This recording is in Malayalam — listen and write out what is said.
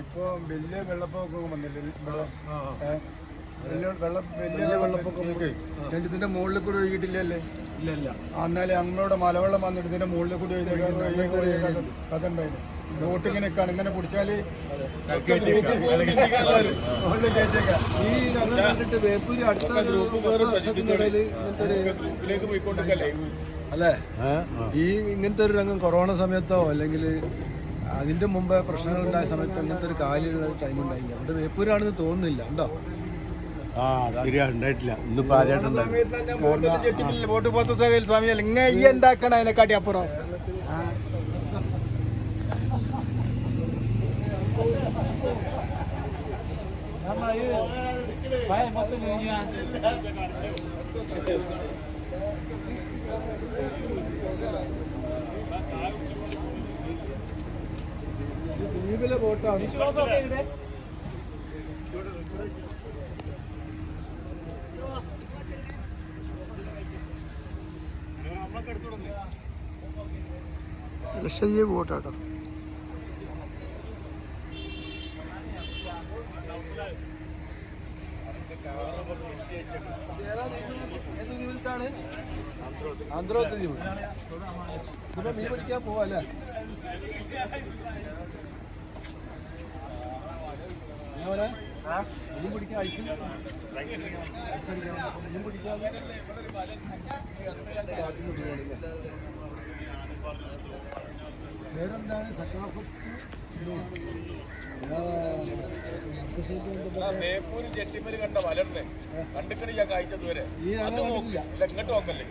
ഇപ്പൊ വലിയ വെള്ളപ്പൊക്കം വന്നില്ലേ വലിയ വെള്ളപ്പൊക്കം ഇതിന്റെ മുകളിൽ കൂടി ഒഴുകിയിട്ടില്ലല്ലേ? ഇല്ല. എന്നാലേ അങ്ങോട്ട് മലവെള്ളം വന്നിട്ട് ഇതിന്റെ മുകളിൽ കൂടി കഥ ഉണ്ടായിരുന്നു. ബോട്ടിങ്ങനെയൊക്കെയാണ് ഇങ്ങനെ പിടിച്ചാല് ഈ ഞങ്ങൾ കണ്ടിട്ട് വേപ്പൂര് അടുത്ത വർഷത്തിനിടയിൽ അല്ലേ ഈ ഇങ്ങനത്തെ ഒരു രംഗം കൊറോണ സമയത്തോ അല്ലെങ്കിൽ അതിന്റെ മുമ്പ് പ്രശ്നങ്ങൾ ഉണ്ടായ സമയത്ത് അങ്ങനത്തെ ഒരു കാലിലുള്ള ടൈം ഉണ്ടായില്ല. അവിടെ വേപ്പൂരാണെന്ന് തോന്നുന്നില്ല. ഉണ്ടോ? ഉണ്ടായിട്ടില്ല. ഇന്നിപ്പോ ആദ്യമായിട്ടുണ്ടായി. ബോട്ട് പോത്ത സമയമല്ല ഇങ്ങനെ ഈ എന്താക്കണം അതിനെക്കാട്ടി അപ്പുറം. ദ്വീപിലെ ബോട്ടാണ്. ലക്ഷദ്വീപ് ബോട്ടാട്ടോ. ആന്ധ്രോത്ത് ദ്വീപ്. ഇതിപ്പോ മീൻ പിടിക്കാൻ പോവല്ലേ? മീൻ പിടിക്കാൻ ഐസ് മീൻ പിടിക്കാതെ വേറെന്താണ് ബേപ്പൂര് ചെട്ടിമല് കണ്ട വലർന്നെ കണ്ടിക്കണി ഞാൻ കാഴ്ചത് വരെ ഇങ്ങോട്ട് നോക്കല്ലേ.